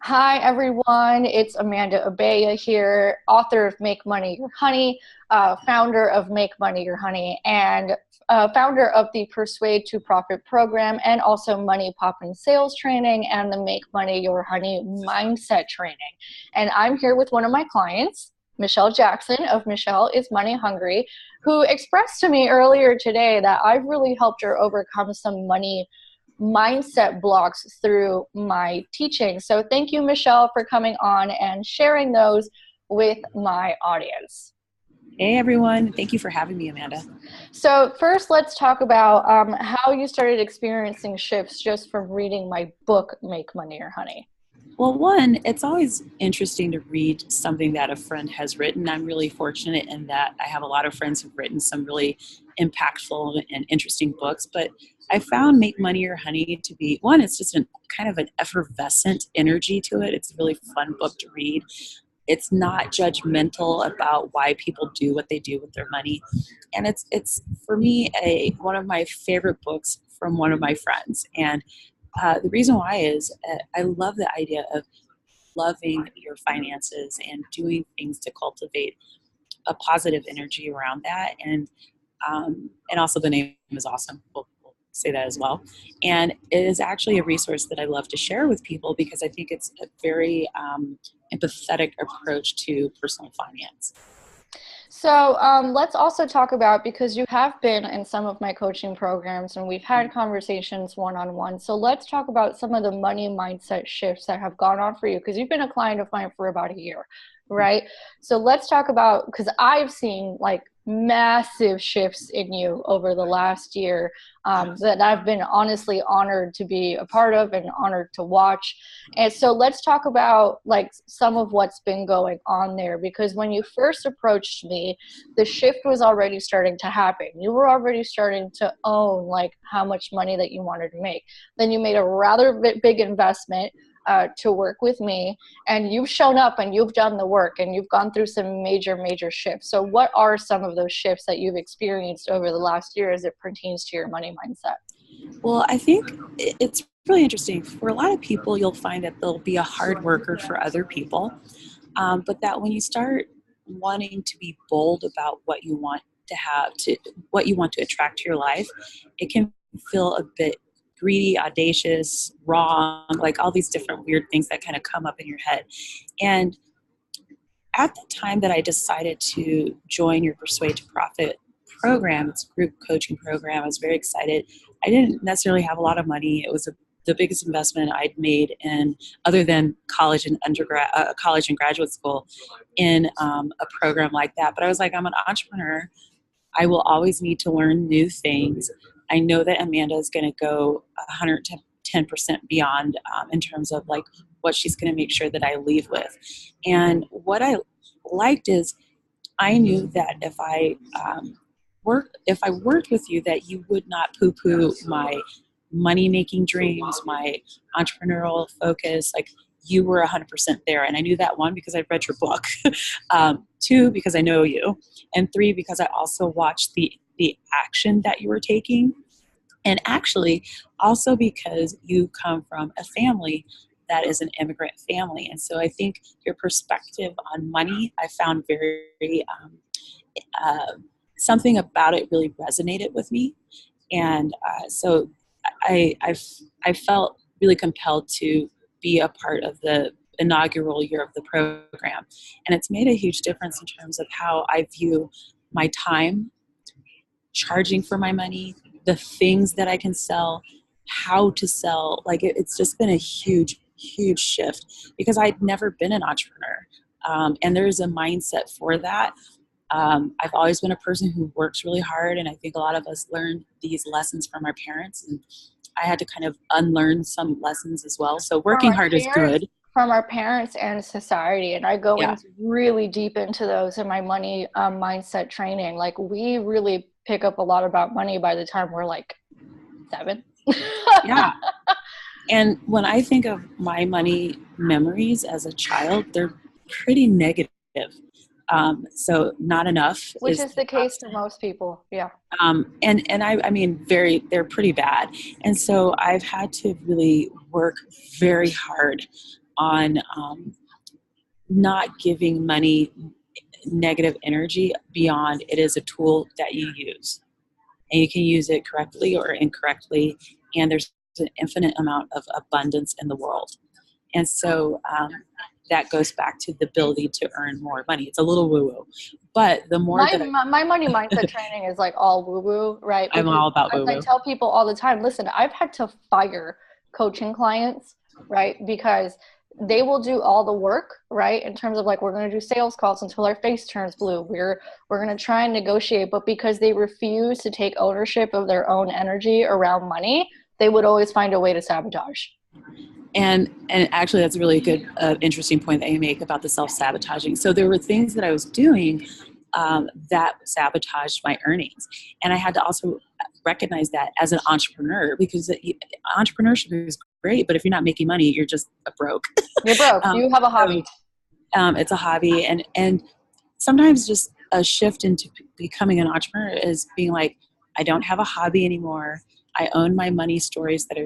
Hi, everyone. It's Amanda Abaya here, author of Make Money Your Honey, founder of Make Money Your Honey, and founder of the Persuade to Profit program, and also Money Poppin' Sales Training and the Make Money Your Honey Mindset Training. And I'm here with one of my clients, Michelle Jackson of Michelle is Money Hungry, who expressed to me earlier today that I've really helped her overcome some money mindset blocks through my teaching. So thank you, Michelle, for coming on and sharing those with my audience. Hey, everyone. Thank you for having me, Amanda. So first, let's talk about how you started experiencing shifts just from reading my book, Make Money Your Honey. Well, one, it's always interesting to read something that a friend has written. I'm really fortunate in that I have a lot of friends who've written some really impactful and interesting books, but I found Make Money Your Honey to be, one, it's just kind of an effervescent energy to it. It's a really fun book to read. It's not judgmental about why people do what they do with their money. And it's for me, one of my favorite books from one of my friends. And the reason why is I love the idea of loving your finances and doing things to cultivate a positive energy around that. And also the name is awesome. We'll say that as well. And it is actually a resource that I love to share with people because I think it's a very empathetic approach to personal finance. So let's also talk about, because you have been in some of my coaching programs and we've had conversations one-on-one. So let's talk about some of the money mindset shifts that have gone on for you, because you've been a client of mine for about a year, right? So let's talk about, because I've seen like massive shifts in you over the last year that I've been honestly honored to be a part of and honored to watch. And so let's talk about like some of what's been going on there, because when you first approached me, the shift was already starting to happen. You were already starting to own like how much money that you wanted to make. Then you made a rather big investment to work with me, and you've shown up and you've done the work and you've gone through some major shifts. So what are some of those shifts that you've experienced over the last year as it pertains to your money mindset? Well, I think it's really interesting. For a lot of people, you'll find that they'll be a hard worker for other people, but that when you start wanting to be bold about what you want to have, what you want to attract to your life, it can feel a bit greedy, audacious, wrong, like all these different weird things that kind of come up in your head. And at the time that I decided to join your Persuade to Profit program, it's a group coaching program, I was very excited. I didn't necessarily have a lot of money. It was the biggest investment I'd made in, other than college and college and graduate school, in a program like that. But I was like, I'm an entrepreneur. I will always need to learn new things. I know that Amanda is going to go 110% beyond in terms of like what she's going to make sure that I leave with. And what I liked is I knew that if I worked with you, that you would not poo-poo my money-making dreams, my entrepreneurial focus. Like, you were 100% there. And I knew that, one, because I read your book, two, because I know you, and three, because I also watched the action that you were taking. And actually, also because you come from a family that is an immigrant family. And so I think your perspective on money, I found very, something about it really resonated with me. And so I felt really compelled to be a part of the inaugural year of the program. And it's made a huge difference in terms of how I view my time, charging for my money, the things that I can sell, how to sell. Like it's just been a huge shift because I'd never been an entrepreneur. And there's a mindset for that. I've always been a person who works really hard, and I think a lot of us learned these lessons from our parents, and I had to kind of unlearn some lessons as well. So working hard is good. From our parents and society, and I go into really deep into those in my money mindset training. Like, we really pick up a lot about money by the time we're like 7. Yeah. And when I think of my money memories as a child, they're pretty negative. So not enough. Which is the case for most people. Yeah. And I mean, they're pretty bad. And so I've had to really work very hard on not giving money negative energy beyond it is a tool that you use. And you can use it correctly or incorrectly. And there's an infinite amount of abundance in the world. And so that goes back to the ability to earn more money. It's a little woo-woo. But the more my money mindset training is like all woo-woo, right? I'm all about as woo-woo. I tell people all the time, listen, I've had to fire coaching clients, right? Because they will do all the work, right? In terms of like, we're going to do sales calls until our face turns blue. We're going to try and negotiate, but because they refuse to take ownership of their own energy around money, they would always find a way to sabotage. And actually, that's a really good, interesting point that you make about the self-sabotaging. So there were things that I was doing that sabotaged my earnings. And I had to also recognize that as an entrepreneur, because entrepreneurship is great, but if you're not making money, you're just broke. You're broke. You have a hobby. So, it's a hobby. And sometimes just a shift into becoming an entrepreneur is being like, I don't have a hobby anymore. I own my money stories that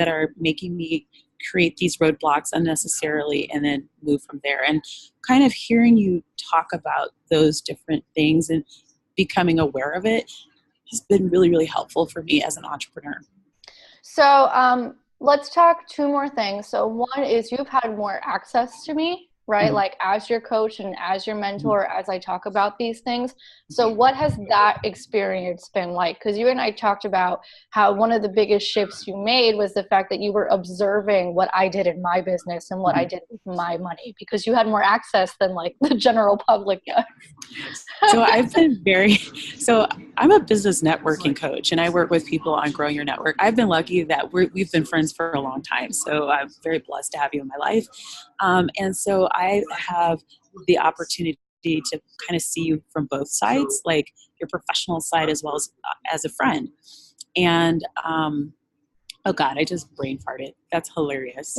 are making me create these roadblocks unnecessarily and then move from there. And kind of hearing you talk about those different things and becoming aware of it has been really, really helpful for me as an entrepreneur. So let's talk two more things. So one is you've had more access to me, right? Mm-hmm. Like as your coach and as your mentor, mm-hmm. as I talk about these things. So what has that experience been like? Because you and I talked about how one of the biggest shifts you made was the fact that you were observing what I did in my business and what I did with my money, because you had more access than like the general public does. So I'm a business networking coach, and I work with people on growing your network. I've been lucky that we've been friends for a long time. So I'm very blessed to have you in my life. And so I have the opportunity to kind of see you from both sides, like your professional side as well as a friend. And, oh God, I just brain farted. That's hilarious.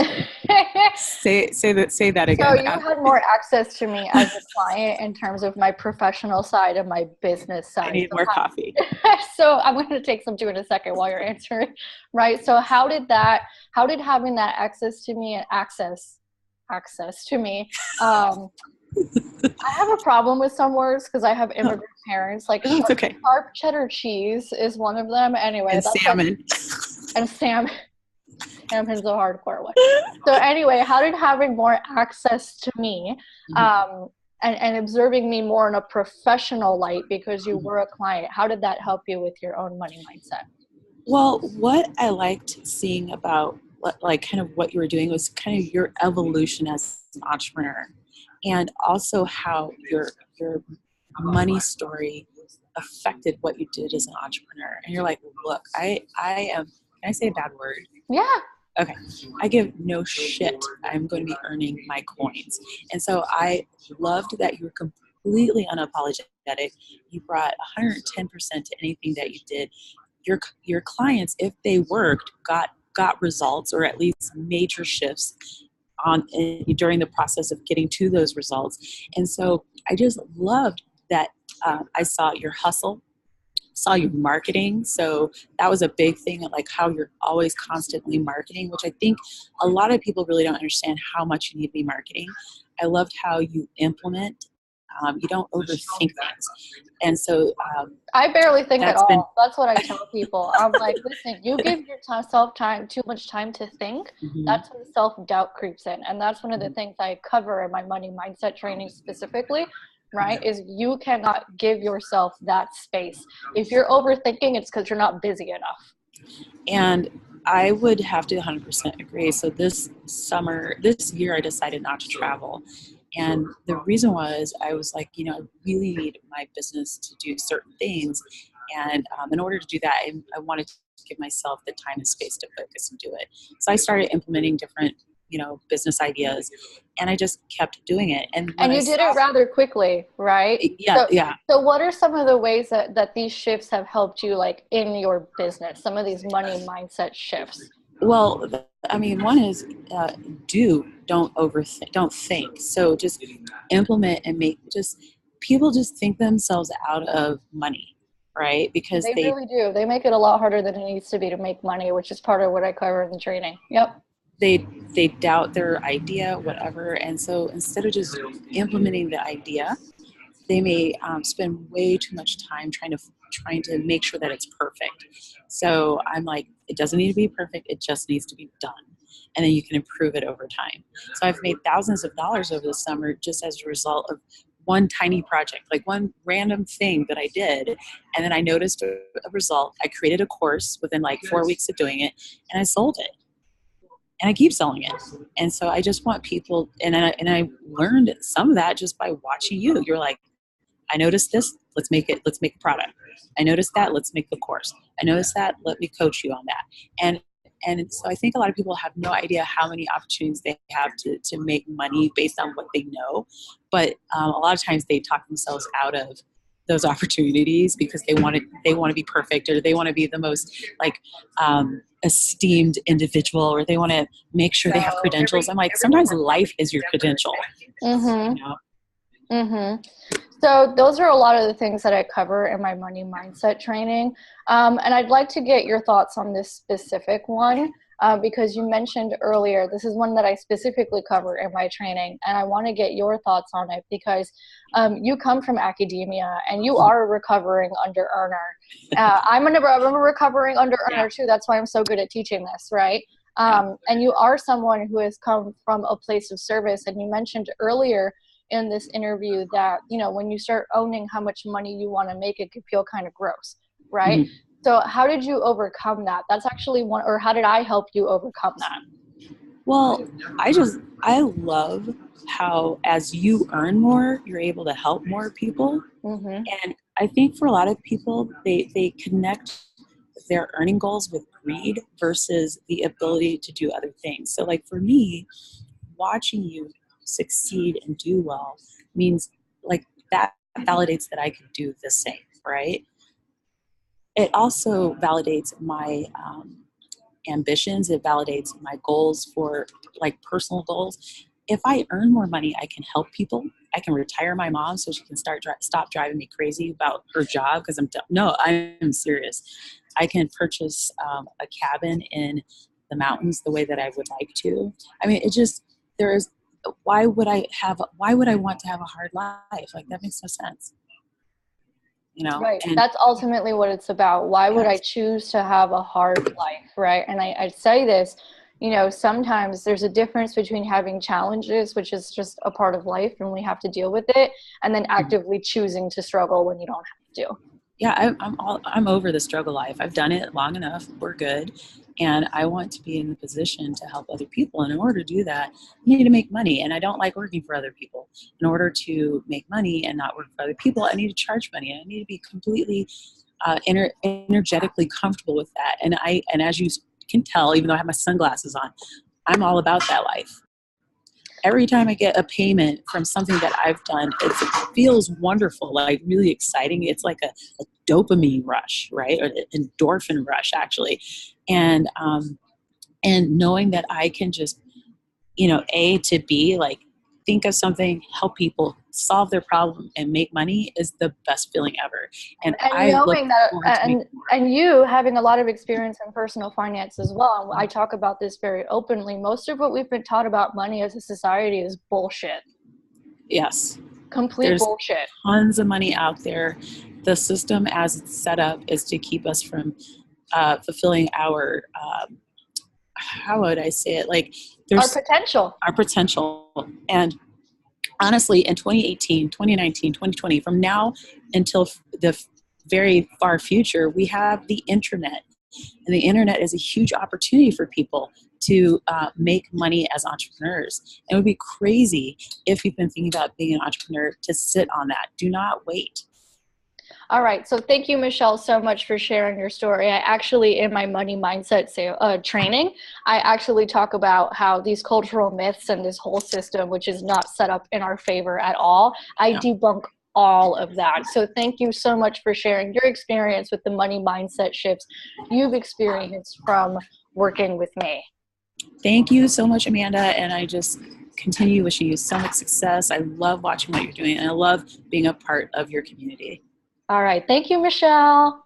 Say that again. So you had more access to me as a client in terms of my professional side and my business side. I need more coffee. So I'm going to take some too in a second while you're answering. Right. So how did having that access to me and access to me, I have a problem with some words because I have immigrant parents. Like sharp cheddar cheese is one of them. Anyway, and that's salmon. And salmon. Salmon's a hardcore one. So anyway, how did having more access to me and observing me more in a professional light because you were a client, how did that help you with your own money mindset? Well, what I liked seeing about like kind of what you were doing was kind of your evolution as an entrepreneur, and also how your money story affected what you did as an entrepreneur. And you're like, look, I am, can I say a bad word? Yeah. Okay. I give no shit. I'm going to be earning my coins. And so I loved that you were completely unapologetic. You brought 110% to anything that you did. Your clients, if they worked, got results, or at least major shifts during the process of getting to those results. And so I just loved that I saw your hustle, saw your marketing. So that was a big thing, like how you're always constantly marketing, which I think a lot of people really don't understand how much you need to be marketing. I loved how you implement. You don't overthink things. And so I barely think at all. That's what I tell people. I'm like, listen, you give yourself too much time to think. Mm-hmm. That's when self-doubt creeps in. And that's one of the things I cover in my money mindset training specifically, right? Is you cannot give yourself that space. If you're overthinking, it's because you're not busy enough. And I would have to 100% agree. So this year, I decided not to travel. And the reason was I was like, I really need my business to do certain things. And in order to do that, I wanted to give myself the time and space to focus and do it. So I started implementing different, business ideas, and I just kept doing it. And you did it rather quickly, right? Yeah. So what are some of the ways that these shifts have helped you, like in your business, some of these money mindset shifts? Well, one is don't overthink, don't think. So just implement and people just think themselves out of money, right? Because they really do. They make it a lot harder than it needs to be to make money, which is part of what I cover in the training. Yep. they doubt their idea, whatever. And so instead of just implementing the idea, they may spend way too much time trying to make sure that it's perfect. So I'm like, it doesn't need to be perfect. It just needs to be done. And then you can improve it over time. So I've made thousands of dollars over the summer just as a result of one tiny project, like one random thing that I did. And then I noticed a result. I created a course within like 4 weeks of doing it, and I sold it. And I keep selling it. And so I just want people, and I learned some of that just by watching you. You're like, I noticed this, let's make a product. I noticed that, let's make the course. I noticed that, let me coach you on that. And so I think a lot of people have no idea how many opportunities they have to make money based on what they know. But a lot of times they talk themselves out of those opportunities because they want to be perfect, or they want to be the most like esteemed individual, or they want to make sure they have credentials. I'm like, sometimes life is your credential. Mm-hmm. You know? Mm-hmm. So those are a lot of the things that I cover in my money mindset training. And I'd like to get your thoughts on this specific one because you mentioned earlier, this is one that I specifically cover in my training. And I want to get your thoughts on it because you come from academia and you are a recovering under earner. I'm a recovering under earner too. That's why I'm so good at teaching this, right? And you are someone who has come from a place of service. And you mentioned earlier in this interview that, you know, when you start owning how much money you want to make, it could feel kind of gross, right? Mm-hmm. So how did you overcome that? That's actually one, or how did I help you overcome that? Well, I love how as you earn more, you're able to help more people. Mm-hmm. And I think for a lot of people, they connect their earning goals with greed versus the ability to do other things. So like for me, watching you succeed and do well means like that validates that I could do the same, right? It also validates my ambitions. It validates my goals for like personal goals. If I earn more money, I can help people. I can retire my mom so she can stop driving me crazy about her job because I'm serious. I can purchase a cabin in the mountains the way that I would like to. I mean, why would I want to have a hard life? Like that makes no sense. You know, Right. and That's ultimately what it's about. Why would I yes. choose to have a hard life, right? And I say this, you know, sometimes there's a difference between having challenges, which is just a part of life and we have to deal with it, and then actively choosing to struggle when you don't have to. Yeah, I'm over the struggle life. I've done it long enough. We're good. And I want to be in the position to help other people. And in order to do that, you need to make money. And I don't like working for other people. In order to make money and not work for other people, I need to charge money. I need to be completely energetically comfortable with that. And as you can tell, even though I have my sunglasses on, I'm all about that life. Every time I get a payment from something that I've done, it feels wonderful, like really exciting. It's like a dopamine rush, right? Or an endorphin rush, actually. And knowing that I can just, A to B, like think of something, help people solve their problem and make money is the best feeling ever. And And I look knowing that, forward to making more. and you having a lot of experience in personal finance as well, and I talk about this very openly, most of what we've been taught about money as a society is bullshit. Yes. Complete There's bullshit. tons of money out there. The system as it's set up is to keep us from fulfilling our, how would I say it? Like Our there's potential. our potential. And honestly, in 2018, 2019, 2020, from now until the very far future, we have the internet. And the internet is a huge opportunity for people to make money as entrepreneurs. And it would be crazy if you've been thinking about being an entrepreneur to sit on that. Do not wait. All right. So thank you, Michelle, so much for sharing your story. I actually, in my money mindset training, I actually talk about how these cultural myths and this whole system, which is not set up in our favor at all, I No. debunk all of that. So thank you so much for sharing your experience with the money mindset shifts you've experienced from working with me. Thank you so much, Amanda. And I just continue wishing you so much success. I love watching what you're doing, and I love being a part of your community. All right. Thank you, Michelle.